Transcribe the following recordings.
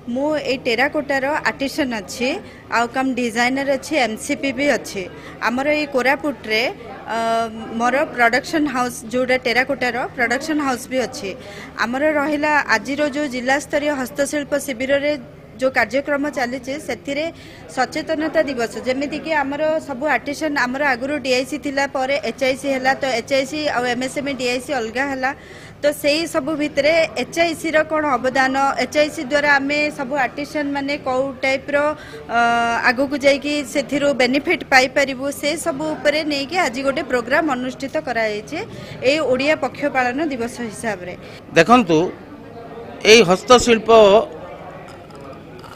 मु ए टेराकोटार आर्टिसन अच्छी आउ कम डिजाइनर अच्छी एमसीपी भी अच्छी आमर ये कोरापुट रे मोर प्रोडक्शन हाउस जोड़ा टेराकोटार प्रोडक्शन हाउस भी अच्छी आमर रहिला आज जो जिला स्तरीय हस्तशिल्प शिविर रे जो कार्यक्रम चली सचेतनता दिवस जमीती कि आमर सब आर्टिसन आमर आगुरी डीआईसी थिला पर एचआईसी है तो एचआईसी और एमएसएमई डीआईसी अलग है तो सही सब भितर एचआईसी रो कौन अवदान एचआईसी द्वारा आम सब आर्टिसन माने कौ टाइप रो आगु को जाइकी से बेनिफिट पाई परिबु से सब ऊपर नहीं कि आज गोटे प्रोग्राम अनुष्ठित कराई ओडिया पक्ष पालन दिवस हिसाब रे देखंतु ए हस्तशिल्प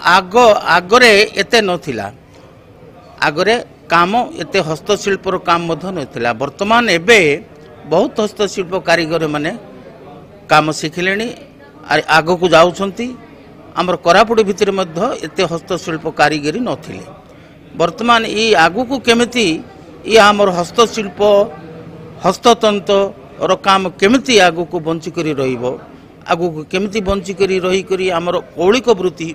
आगरे एते नथिला आगरे काम एते हस्तशिल्पर काम मध्य नथिला वर्तमान एबे बहुत हस्तशिल्प कारीगर माने काम शिखिलेनी आग को जाउछंती हमर कोरापुट भितर मध्य एते हस्तशिल्प कारीगरी नथिले वर्तमान ई आगु को केमिति ई हमर हस्तशिल्प हस्ततंत्र और काम केमिति आगु को बंची करी रहिबो आगु को केमिति बंची करी रही करी हमर कौलिक वृत्ति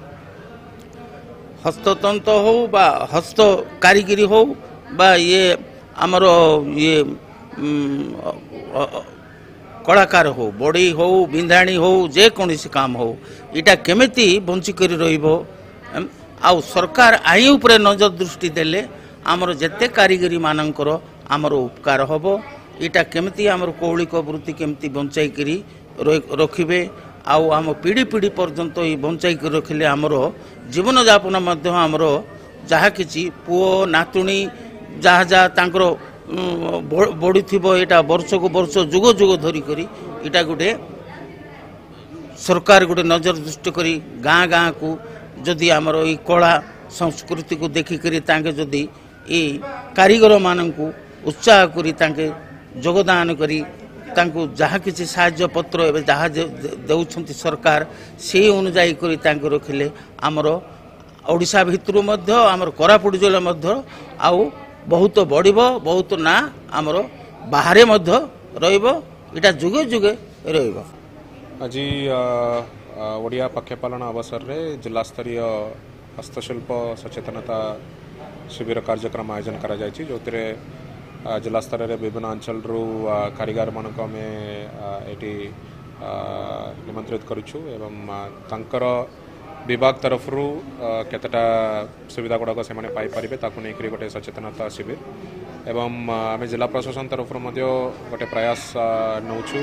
हस्ततंत्र हो बा हस्त कारीगरी हो बा ये आमर ये कलाकार हो बड़ी हो बिंधाणी हो जे कौन काम हो इटा केमिति बंची करी रहिबो आउ सरकार आई उपरे नजर दृष्टि देले आमर जेते कारीगरी मानकर आमर उपकार होबो इटा केमिति आमर कौलिक वृत्ति केमिति बंचाई करी रखिबे आउ आम पीढ़ी पीढ़ी पर्यंत ये बंचाई कर रखिले आमर जीवन यापन मध्य आमर जहा किछि पुओ नातुणी जहा जहा तांकर बढ़ी थिबो एटा वर्ष को वर्ष जुग जुग धरी करी इटा गोटे सरकार गोटे नजर दृष्टि करी गाँ गाँ को जदि आमर ई कला संस्कृति को देखि करी तांके जदि ई कारीगर माननकु उत्साह करी तांके योगदान करी तांको जहाँ किसी साहाय्य पत्र एवं जहाँ देउछंती सरकार से अनुजाई करी तांको रखिले आमर ओडिशा भितर मध्य आमर कोरापुट जिला मध्य आउ बहुत बढ़िबो बहुत ना आमर बाहरे मध्य रहिबो इटा जुगे जुगे रहिबो आज ओडिया पक्षपालन अवसर रे जिला स्तरीय हस्तशिल्प सचेतनता शिविर कार्यक्रम आयोजन करा जायछि जोतरे जिला स्तर रे विभिन्न अंचल रु कारीगर मानक आमे एटी निमंत्रित करूछु एवं तांकर विभाग तरफ रु केतटा सुविधा गुड़ाक से पाई पारिबे ताकु नै करी गोटे सचेतनता शिविर एवं आमे जिला प्रशासन तरफ रु मध्य गोटे प्रयास नउछु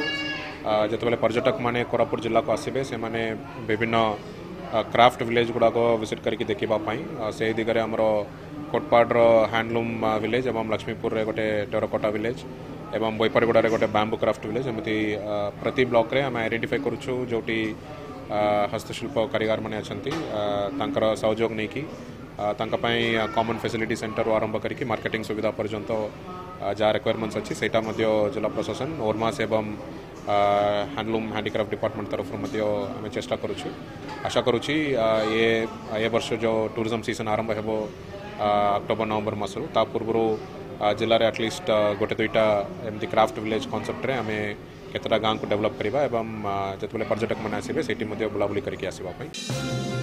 जेतबेले पर्यटक माने कोरापुट जिला को आसीबे से माने विभिन्न क्राफ्ट विलेज गुड़ाक विजिट करके देखिबा पई से दिगरे हमरो कोटपाड़ हैंडलूम विलेज एवं लक्ष्मीपुर रे गोटे टेराकोटा विलेज एवं बैपारगुड़ा रे गोटे बैम्बू क्राफ्ट विलेज एमती प्रति ब्लॉक रे आम आइडेंटिफाई करूछु जोटी हस्तशिल्प कारीगर माने अछंती तांकर सहयोग नै कि तांका पई कॉमन फैसिलिटी सेंटर आरंभ करके मार्केटिंग सुविधा पर्यंत जहाँ रिक्वायरमेंट्स अच्छी सेटा मध्य जिला प्रशासन ओरमास एवं हैंडलूम हैंडीक्राफ्ट डिपार्टमेंट तरफ आम चेष्टा करुछु आशा करुछि ये वर्ष जो टूरिज्म सीजन आरंभ हेबो अक्टोबर नवंबर मसरू ता पूर्व जिले में एटलिस्ट गोटे दुईटा एमती क्राफ्ट विलेज कॉन्सेप्ट रे आमे केतटा गाँव को डेवलप करवा एवं जिते पर्यटक मैंने आसबे से बुलाबुली करके आसवाई।